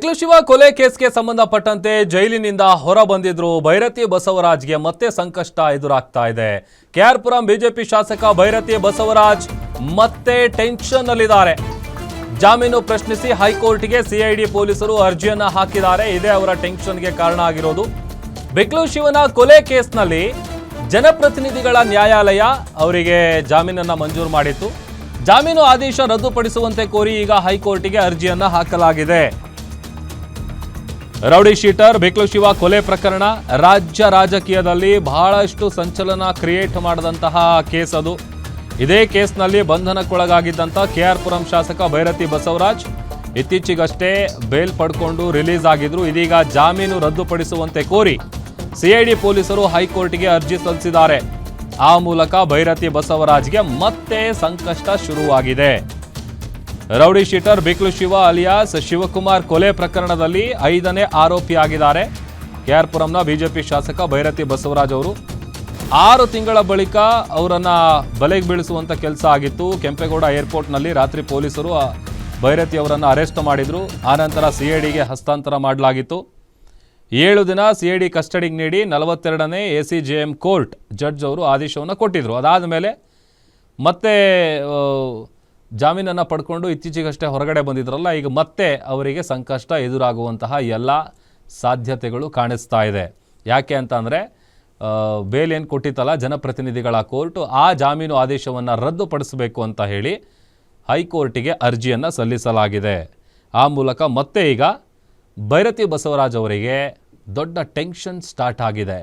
ಶಿವ ಕೊಲೆ ಕೇಸ್ಗೆ ಸಂಬಂಧಪಟ್ಟಂತೆ ಜೈಲಿನಿಂದ ಹೊರ ಬಂದಿದ್ರು ಭೈರತಿ ಬಸವರಾಜ್ಗೆ ಮತ್ತೆ ಸಂಕಷ್ಟ ಎದುರಾಗ್ತಾ ಇದೆ. ಕೆಆರ್ ಪುರಂ ಬಿಜೆಪಿ ಶಾಸಕ ಭೈರತಿ ಬಸವರಾಜ್ ಮತ್ತೆ ಟೆನ್ಷನ್ ನಲ್ಲಿದ್ದಾರೆ. ಜಾಮೀನು ಪ್ರಶ್ನಿಸಿ ಹೈಕೋರ್ಟ್ಗೆ ಸಿಐಡಿ ಪೊಲೀಸರು ಅರ್ಜಿಯನ್ನ ಹಾಕಿದ್ದಾರೆ. ಇದೇ ಅವರ ಟೆನ್ಷನ್ಗೆ ಕಾರಣ ಆಗಿರೋದು. ಬೆಕ್ಲೂರು ಶಿವನ ಕೊಲೆ ಕೇಸ್ನಲ್ಲಿ ಜನಪ್ರತಿನಿಧಿಗಳ ನ್ಯಾಯಾಲಯ ಅವರಿಗೆ ಜಾಮೀನನ್ನ ಮಂಜೂರು ಮಾಡಿತ್ತು. ಜಾಮೀನು ಆದೇಶ ರದ್ದುಪಡಿಸುವಂತೆ ಕೋರಿ ಈಗ ಹೈಕೋರ್ಟ್ಗೆ ಅರ್ಜಿಯನ್ನ ಹಾಕಲಾಗಿದೆ. ರೌಡಿ ಶೀಟರ್ ಬೆಕ್ಲೂರು ಶಿವ ಕೊಲೆ ಪ್ರಕರಣ ರಾಜ್ಯ ರಾಜಕೀಯದಲ್ಲಿ ಬಹಳಷ್ಟು ಸಂಚಲನ ಕ್ರಿಯೇಟ್ ಮಾಡಿದಂತಹ ಕೇಸ್ ಅದು. ಇದೇ ಕೇಸ್ನಲ್ಲಿ ಬಂಧನಕ್ಕೊಳಗಾಗಿದ್ದಂಥ ಕೆಆರ್ ಪುರಂ ಶಾಸಕ ಭೈರತಿ ಬಸವರಾಜ್ ಇತ್ತೀಚೆಗಷ್ಟೇ ಬೇಲ್ ಪಡ್ಕೊಂಡು ರಿಲೀಸ್ ಆಗಿದ್ರು. ಇದೀಗ ಜಾಮೀನು ರದ್ದುಪಡಿಸುವಂತೆ ಕೋರಿ ಸಿಐಡಿ ಪೊಲೀಸರು ಹೈಕೋರ್ಟ್ಗೆ ಅರ್ಜಿ ಸಲ್ಲಿಸಿದ್ದಾರೆ. ಆ ಮೂಲಕ ಭೈರತಿ ಬಸವರಾಜ್ಗೆ ಮತ್ತೆ ಸಂಕಷ್ಟ ಶುರುವಾಗಿದೆ. Rowdy sheeter Beklur Shiva alias Shivakumar ಕೊಲೆ ಪ್ರಕರಣದಲ್ಲಿ 5ನೇ ಆರೋಪಿಯಾಗಿದ್ದಾರೆ. ಕೆಆರ್ ಪುರಂನ ಬಿಜೆಪಿ ಶಾಸಕ ಭೈರತಿ ಬಸವರಾಜ್ ಅವರು 6 ತಿಂಗಳ ಬಳಿಕ ಅವರನ್ನ ಬಲೆಗೆ ಬೀಳಿಸುವಂತ ಕೆಲಸ ಆಗಿತ್ತು. ಕೆಂಪೇಗೌಡ ಏರ್ಪೋರ್ಟ್ನಲ್ಲಿ ರಾತ್ರಿ ಪೊಲೀಸರು ಭೈರತಿ ಅವರನ್ನು ಅರೆಸ್ಟ್ ಮಾಡಿದ್ರು. ಆನಂತರ ಸಿಐಡಿಗೆ ಹಸ್ತಾಂತರ ಮಾಡಲಾಗಿತ್ತು. 7 ದಿನ ಸಿಐಡಿ ಕಸ್ಟಡಿಗೆ ನೀಡಿ 42ನೇ ACJM ಕೋರ್ಟ್ ಜಡ್ಜ್ ಅವರು ಆದೇಶವನ್ನು ಕೊಟ್ಟಿದ್ರು. ಅದಾದ ಮೇಲೆ ಮತ್ತೆ ಜಾಮೀನನ್ನು ಪಡ್ಕೊಂಡು ಇತ್ತೀಚೆಗಷ್ಟೇ ಹೊರಗಡೆ ಬಂದಿದ್ರಲ್ಲ, ಈಗ ಮತ್ತೆ ಅವರಿಗೆ ಸಂಕಷ್ಟ ಎದುರಾಗುವಂತಹ ಎಲ್ಲ ಸಾಧ್ಯತೆಗಳು ಕಾಣಿಸ್ತಾ ಇದೆ. ಯಾಕೆ ಅಂತ ಅಂದರೆ ಬೇಲ್ ಏನು ಕೊಟ್ಟಿತ್ತಲ್ಲ ಜನಪ್ರತಿನಿಧಿಗಳ ಕೋರ್ಟ್, ಆ ಜಾಮೀನು ಆದೇಶವನ್ನು ರದ್ದುಪಡಿಸಬೇಕು ಅಂತ ಹೇಳಿ ಹೈಕೋರ್ಟಿಗೆ ಅರ್ಜಿಯನ್ನು ಸಲ್ಲಿಸಲಾಗಿದೆ. ಆ ಮೂಲಕ ಮತ್ತೆ ಈಗ ಭೈರತಿ ಬಸವರಾಜ್ ಅವರಿಗೆ ದೊಡ್ಡ ಟೆನ್ಷನ್ ಸ್ಟಾರ್ಟ್ ಆಗಿದೆ.